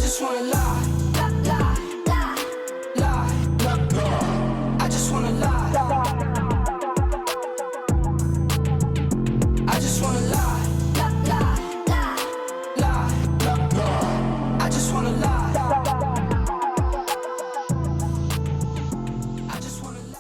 just wanna lie, lie, lie, lie, lie. I just wanna lie. I just wanna lie, lie, lie, lie, lie. I just wanna lie.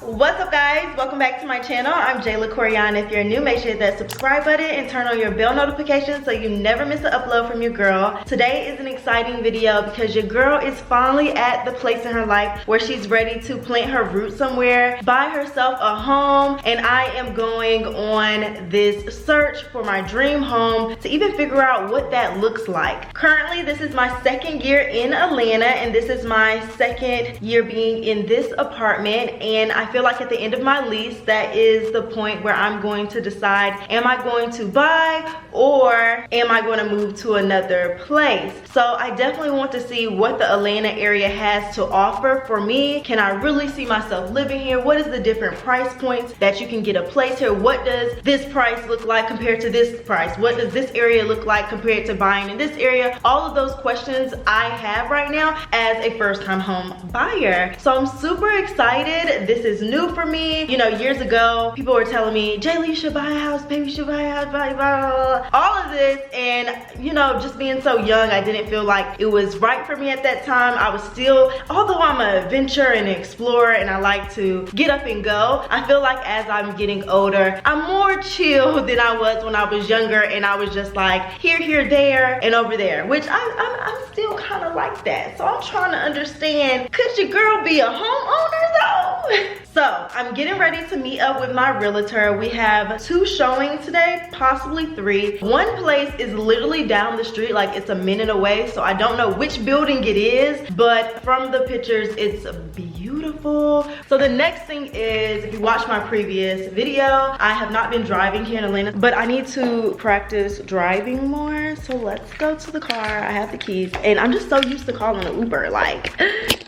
What's up, guys? Welcome back to my channel. I'm Jayla Koriyan. If you're new, make sure to hit that subscribe button and turn on your bell notifications so you never miss an upload from your girl. Today is an exciting video because your girl is finally at the place in her life where she's ready to plant her roots somewhere, buy herself a home, and I am going on this search for my dream home to even figure out what that looks like. Currently, this is my second year in Atlanta, and this is my second year being in this apartment, and I feel like at the end of my lease, that is the point where I'm going to decide, am I going to buy or am I going to move to another place? So I definitely want to see what the Atlanta area has to offer for me. Can I really see myself living here? What is the different price points that you can get a place here? What does this price look like compared to this price? What does this area look like compared to buying in this area? All of those questions I have right now as a first-time home buyer. So I'm super excited. This is new for me. You know, years ago, people were telling me, Jayla, you should buy a house, baby, you should buy a house, blah, blah, blah. All of this, and you know, just being so young, I didn't feel like it was right for me at that time. I was still, although I'm an adventurer and an explorer and I like to get up and go, I feel like as I'm getting older, I'm more chill than I was when I was younger, and I was just like here, there, and over there, which I'm still kind of like that. So I'm trying to understand, could your girl be a homeowner though? So I'm getting ready to meet up with my realtor. We have 2 showings today, possibly 3. One place is literally down the street, like it's a minute away, so I don't know which building it is, but from the pictures it's beautiful. So the next thing is, if you watched my previous video, I have not been driving here in Atlanta, but I need to practice driving more. So let's go to the car. I have the keys, and I'm just so used to calling an Uber. Like,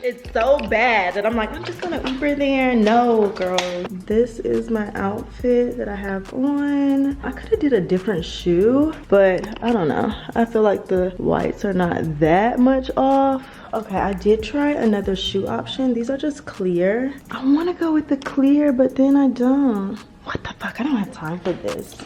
it's so bad that I'm like, I'm just gonna Uber there. No, girl. This is my outfit that I have on. I could have did a different shoe, but I don't know. I feel like the whites are not that much off. Okay, I did try another shoe option. These are just clear. I want to go with the clear, but then I don't. What the fuck? I don't have time for this.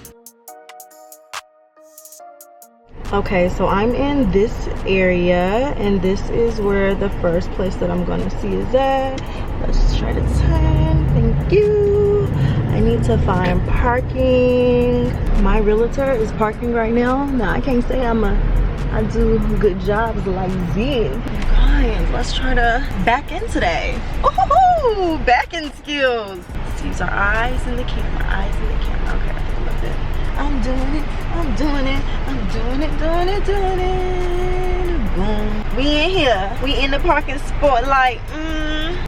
Okay, so I'm in this area, and this is where the first place that I'm gonna see is at. Let's try to turn. Thank you. I need to find parking. My realtor is parking right now. Now I can't say I do good jobs like this. Guys, let's try to back in today. Oh, back in skills. Let's use our eyes in the camera. Eyes in the camera. Okay, I love it. I'm doing it, I'm doing it, I'm doing it, doing it, doing it. Boom. We in here. We in the parking spotlight.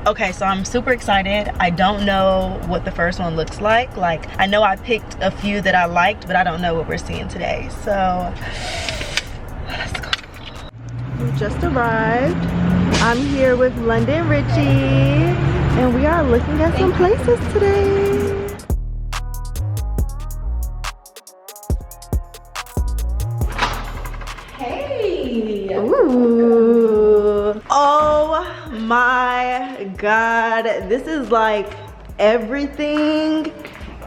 Okay, so I'm super excited. I don't know what the first one looks like. Like, I know I picked a few that I liked, but I don't know what we're seeing today. So, let's go. We just arrived. I'm here with London Richie, and we are looking at some places today. Ooh. Oh my god, this is like everything.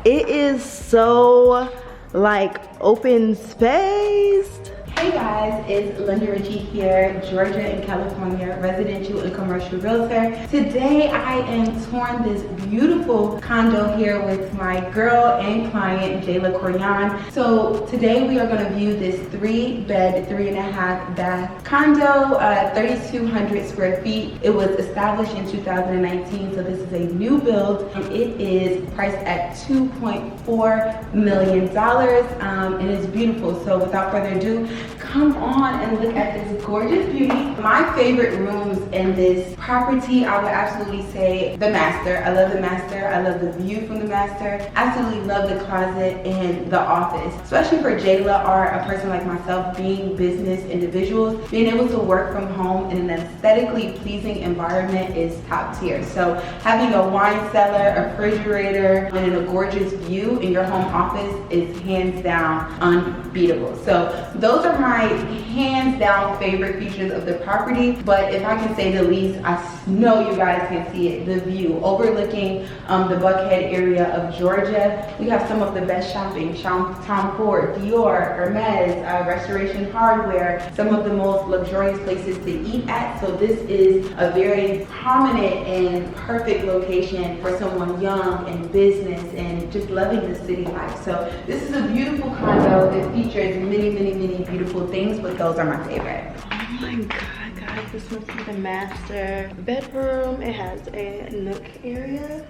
It is so like open spaced. Hey guys, it's Linda Richie here, Georgia and California residential and commercial realtor. Today I am touring this beautiful condo here with my girl and client, Jayla Koriyan. So today we are going to view this 3-bed, 3.5 bath condo, 3,200 square feet. It was established in 2019, so this is a new build, and it is priced at $2.4 million, and it's beautiful. So without further ado, come on and look at this gorgeous beauty. My favorite rooms in this property, I would absolutely say the master. I love the master. I love the view from the master. Absolutely love the closet and the office. Especially for Jayla or a person like myself, being business individuals, being able to work from home in an aesthetically pleasing environment is top tier. So having a wine cellar, a refrigerator, and a gorgeous view in your home office is hands down unbeatable. So those are my my hands down favorite features of the property, but if I can say the least, I know you guys can see it, the view overlooking the Buckhead area of Georgia. We have some of the best shopping, Tom Ford, Dior, Hermes, Restoration Hardware, some of the most luxurious places to eat at. So this is a very prominent and perfect location for someone young and business and just loving the city life. So this is a beautiful condo. It features many, many, many beautiful things, but those are my favorite. Oh my god, guys, this must be the master bedroom. It has a nook area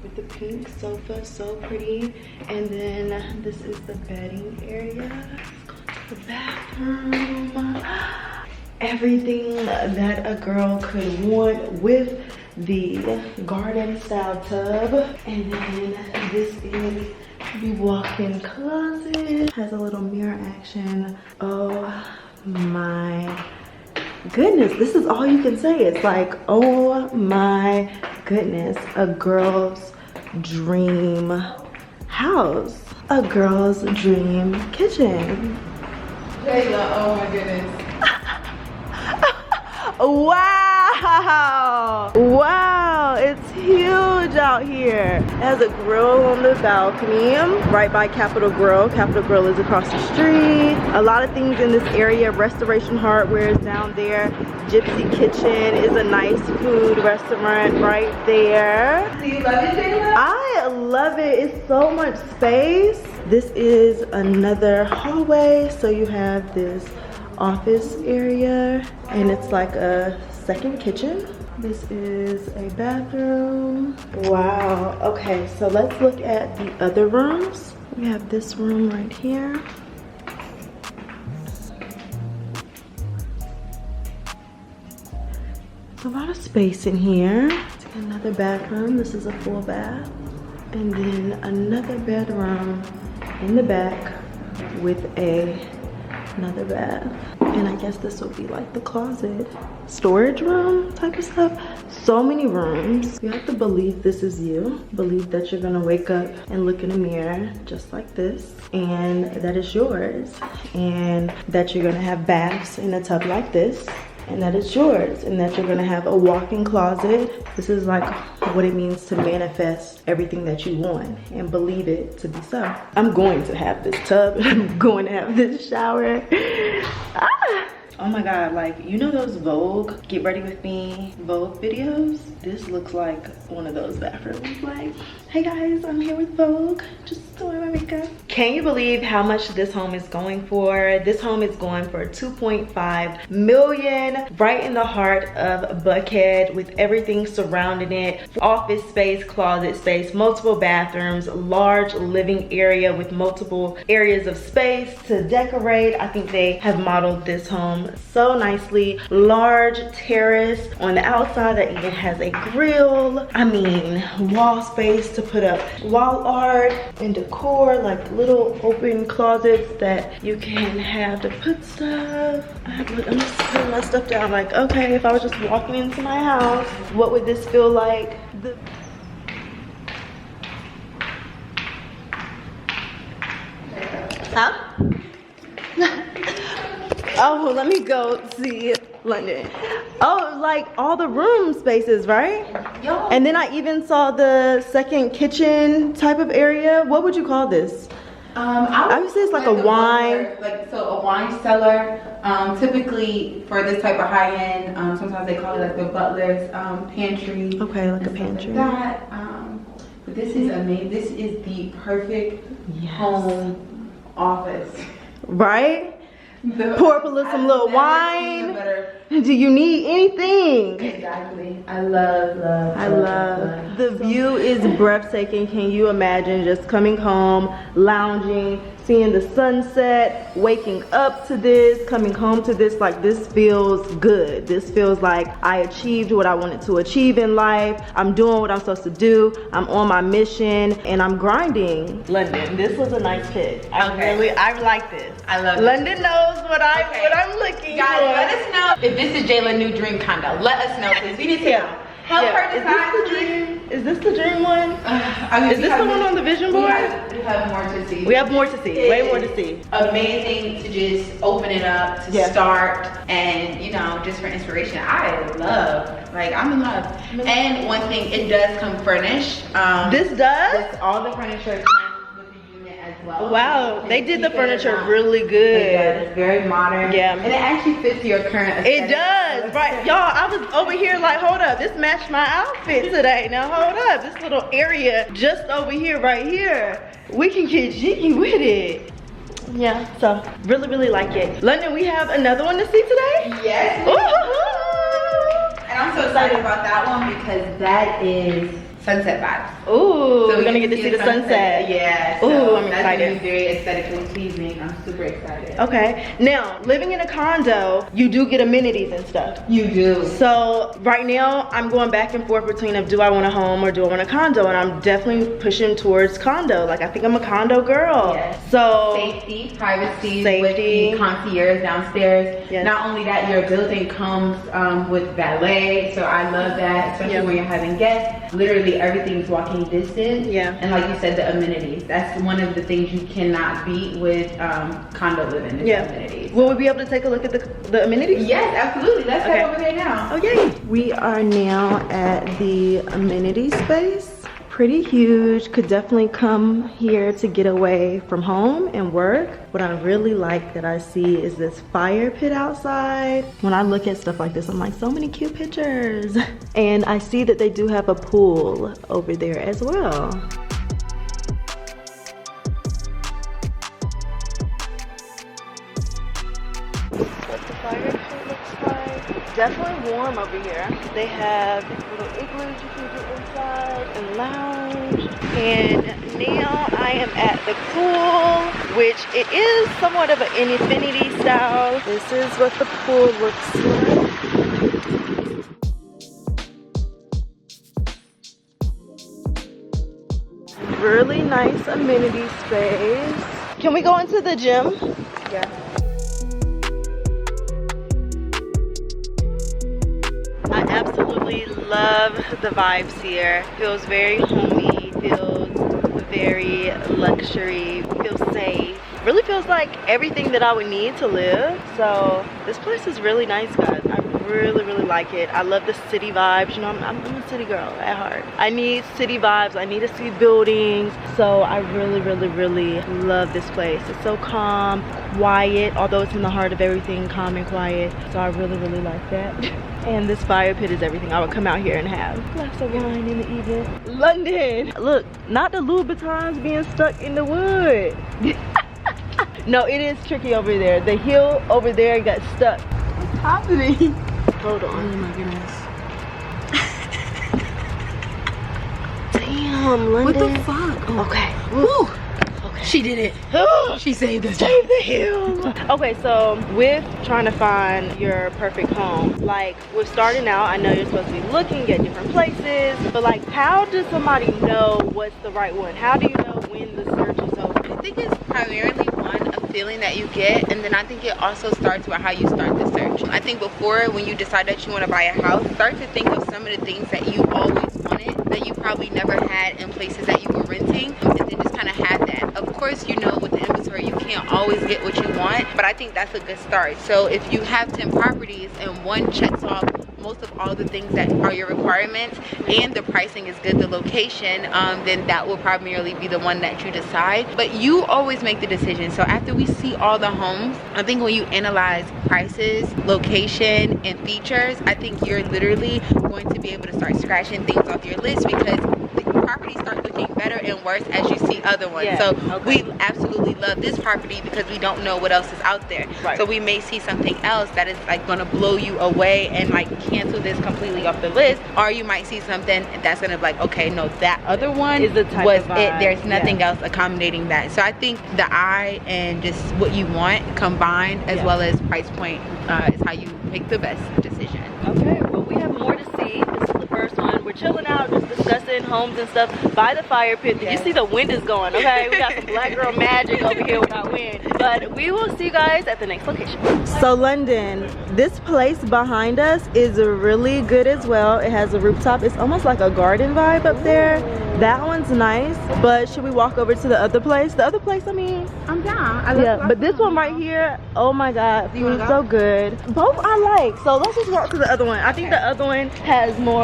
with the pink sofa, so pretty. And then this is the bedding area. Let's go to the bathroom. Everything that a girl could want with the garden style tub. And then this is the walk-in closet. Has a little mirror action. Oh my goodness, this is all you can say. It's like, oh my goodness, a girl's dream house, a girl's dream kitchen. Jayla, oh my goodness. Wow, wow, it's huge out here. It has a grill on the balcony right by Capitol Grill. Capitol Grill is across the street. A lot of things in this area. Restoration Hardware is down there. Gypsy Kitchen is a nice food restaurant right there. Do you love it, Jayla? I love it. It's so much space. This is another hallway. So you have this office area and it's like a second kitchen. This is a bathroom. Wow. Okay, so let's look at the other rooms. We have this room right here. There's a lot of space in here. It's another bathroom. This is a full bath. And then another bedroom in the back with another bath. And I guess this will be like the closet, storage room type of stuff. So many rooms. You have to believe this is you. Believe that you're gonna wake up and look in a mirror just like this, and that is yours. And that you're gonna have baths in a tub like this, and that it's yours. And that you're gonna have a walk-in closet. This is like what it means to manifest everything that you want and believe it to be so. I'm going to have this tub. I'm going to have this shower. Oh my god, like, you know those Vogue Get Ready With Me Vogue videos? This looks like one of those bathrooms. Like, hey guys, I'm here with Vogue, just doing my makeup. Can you believe how much this home is going for? This home is going for $2.5 million, right in the heart of Buckhead, with everything surrounding it. Office space, closet space, multiple bathrooms, large living area with multiple areas of space to decorate. I think they have modeled this home so nicely. Large terrace on the outside that even has a grill. I mean, wall space to put up wall art and decor, like little open closets that you can have to put stuff. I'm just putting my stuff down. Like, okay, if I was just walking into my house, what would this feel like? Huh? Oh, let me go see London. Oh, like all the room spaces, right? Yo. And then I even saw the second kitchen type of area. What would you call this? I would say it's like a wine. A wine cellar. Typically for this type of high end, sometimes they call it like the butler's pantry. Okay, like a pantry. Like that. But this is amazing. This is the perfect home office. Right? Pour up some little wine. Do you need anything? Exactly. I love. The view is breathtaking. Can you imagine just coming home, lounging, seeing the sunset, waking up to this, coming home to this? Like, this feels good. This feels like I achieved what I wanted to achieve in life. I'm doing what I'm supposed to do. I'm on my mission and I'm grinding. London, this was a nice pick. I like this. I love London knows what I'm looking Guys, for. let us know if this is Jayla's new dream condo. Let us know, please. We need to know. Help her decide. Is this the dream one? Is this the one on the vision board? We have more to see. We have more to see. Way more to see. Amazing to just open it up, to start, and you know, just for inspiration. I'm in love. And one thing, it does come furnished. This does? All the furniture comes with the unit as well. Wow, they did the furniture really good. It's very modern. Yeah. And it actually fits your current aesthetic. It does, right? Y'all, I was over here like, hold up, this matched my outfit today. Now hold up, this little area just over here, right here. We can get jiggy with it. Yeah, so really like it. London, we have another one to see today? Yes. Ooh. And I'm so excited about that one because that is sunset vibes. Ooh, So we're gonna get to see the sunset. Yeah. Ooh, So I'm that's excited. gonna be very aesthetically pleasing. I'm super excited. Okay, now living in a condo, you do get amenities and stuff. You do. So right now, I'm going back and forth between if do I want a home or do I want a condo, and I'm definitely pushing towards condo. Like I think I'm a condo girl. Yes. So Safety, privacy, Safety. with the concierge downstairs. Yes. Not only that, your building comes with valet, so I love that, especially when you're having guests. Literally everything's walking distance. Yeah. And like you said, the amenities. That's one of the things you cannot beat with condo living. Is amenities. Will we be able to take a look at the amenities? Yes, absolutely. Let's head over there now. Oh yay! We are now at the amenity space. Pretty huge, could definitely come here to get away from home and work. What I really like that I see is this fire pit outside. When I look at stuff like this, I'm like, so many cute pictures. And I see that they do have a pool over there as well. What the fire pit looks like. Definitely warm over here. They have little igloos you can get inside and lounge. And now I am at the pool, which it is somewhat of an infinity style. This is what the pool looks like. Really nice amenity space. Can we go into the gym? Yeah. I absolutely love the vibes here. Feels very homey, feels very luxury, feels safe. Really feels like everything that I would need to live. So this place is really nice, guys. I really like it. I love the city vibes. You know, I'm a city girl at heart. I need city vibes. I need to see buildings. So I really love this place. It's so calm, quiet, although it's in the heart of everything, calm and quiet. So I really like that. And this fire pit is everything I would come out here and have. Glass of wine in the evening. London, look, not the Louboutins being stuck in the wood. No, it is tricky over there. The hill over there got stuck. What's happening? Hold on. Oh my goodness. Damn, London. What the fuck? Oh. Okay. Woo. She did it. She saved us. Save the hill. Okay, so with trying to find your perfect home, like with starting out, I know you're supposed to be looking at different places, but like how does somebody know what's the right one? How do you know when the search is over? I think it's primarily a feeling that you get, and then I think it also starts with how you start the search. I think before, when you decide that you want to buy a house, start to think of some of the things that you always wanted that you probably never had in places that you were renting, and then just kind of have that. Of course, you know, with the inventory you can't always get what you want, but I think that's a good start. So if you have 10 properties and one checks off most of all the things that are your requirements and the pricing is good, the location, then that will primarily be the one that you decide. But you always make the decision. So after we see all the homes, I think when you analyze prices, location, and features, I think you're literally going to be able to start scratching things off your list, because the properties start looking better and worse as you see other ones. Yeah, so okay. we absolutely love this property because we don't know what else is out there. Right. So we may see something else that is like going to blow you away and like cancel this completely off the list, or you might see something that's going to be like, okay, no, that other one Is the type was of it. vibe. There's nothing Yeah. else accommodating that. So I think the eye and just what you want combined, as Yeah. well as price point, is how you make the best decision. Okay, well we have more to see. This is the first one. We're chilling out, just discussing homes and stuff by the fire pit. Did you see the wind is going? Okay, we got some black girl magic over here without wind. But we will see you guys at the next location. So London, this place behind us is really good as well. It has a rooftop. It's almost like a garden vibe up there. That one's nice. But should we walk over to the other place? The other place, I mean, I'm down. yeah, but this one right here, oh my god, food is so good. Both I like, so let's just walk to the other one. I think the other one has more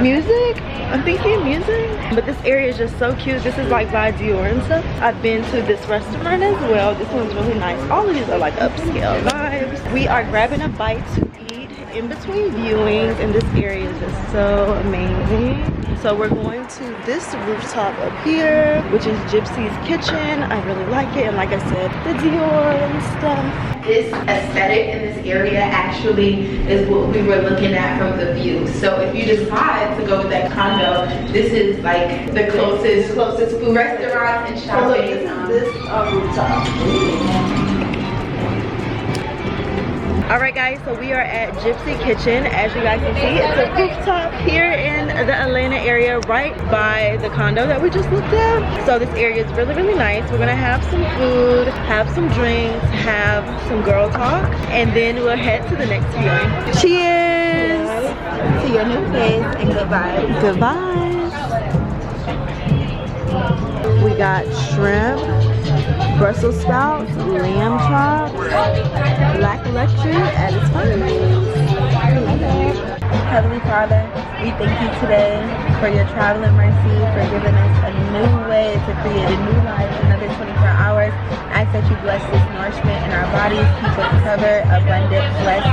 music. I'm thinking music, but this area is just so cute. This is like by Dior and stuff. I've been to this restaurant as well. This one's really nice. All of these are like upscale vibes. We are grabbing a bite to eat in between viewings, and this area is just so amazing. So we're going to this rooftop up here, which is Gypsy's Kitchen. I really like it, and like I said, the Dior and stuff. This aesthetic in this area actually is what we were looking at from the view. So if you decide to go with that condo, this is like the closest food restaurants and shopping. This rooftop. Alright guys, so we are at Gypsy Kitchen. As you guys can see, it's a rooftop here in the Atlanta area right by the condo that we just looked at. So this area is really, really nice. We're gonna have some food, have some drinks, have some girl talk, and then we'll head to the next viewing. Cheers! To your new place and goodbye. Goodbye. We got shrimp, Brussels sprouts, lamb chops, black electric at its finest. Heavenly Father, we thank you today for your traveling mercy, for giving us a new way to create a new life, another 24 hours. I ask that you bless this nourishment in our bodies, keep us covered, abundant, blessed,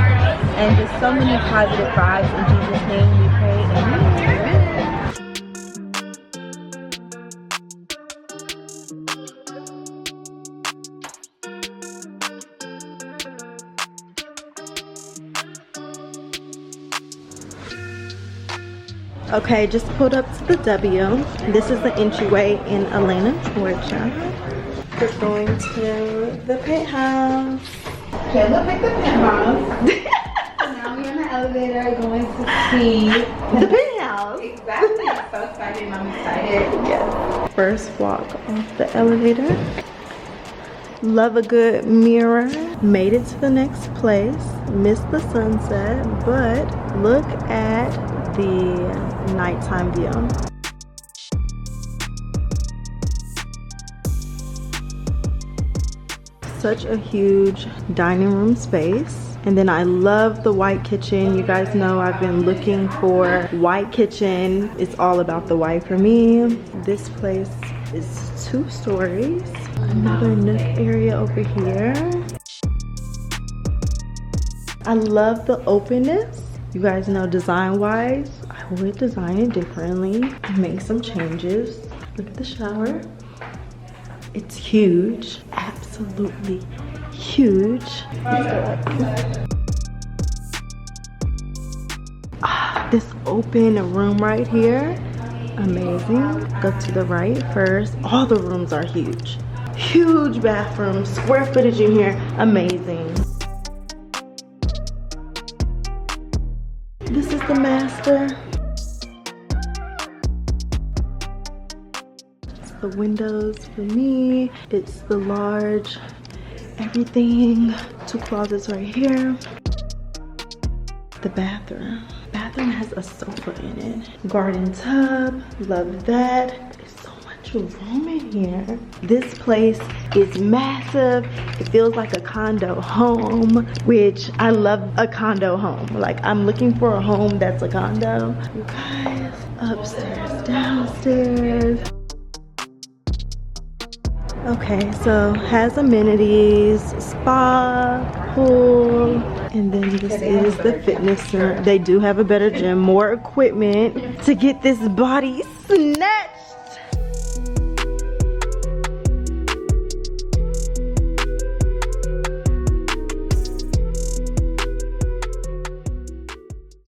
and just so many positive vibes. In Jesus' name we pray. Amen. Okay, just pulled up to the W. This is the entryway in Atlanta, Georgia. We're going to the Penthouse. Jayla picked the Penthouse. Now we're in the elevator going to see The Penthouse. Exactly. I'm so excited and I'm excited. Yes. First walk off the elevator. Love a good mirror. Made it to the next place. Missed the sunset, but look at the nighttime view. Such a huge dining room space. And then I love the white kitchen. You guys know I've been looking for white kitchen. It's all about the white for me. This place is 2 stories. Another nook area over here. I love the openness. You guys know design-wise, I would design it differently and make some changes. Look at the shower. It's huge, absolutely huge. This open room right here, amazing. Go to the right first. All the rooms are huge. Huge bathroom, square footage in here, amazing. This is the master. It's the windows for me. It's the large everything. 2 closets right here. The bathroom. Bathroom has a sofa in it. Garden tub, love that. There's so much room in here. This place is massive. It feels like a condo home, which I love a condo home. Like, I'm looking for a home that's a condo. You guys, upstairs, downstairs. Okay, so has amenities, spa, pool, and then this is the fitness center. They do have a better gym, more equipment to get this body snatched.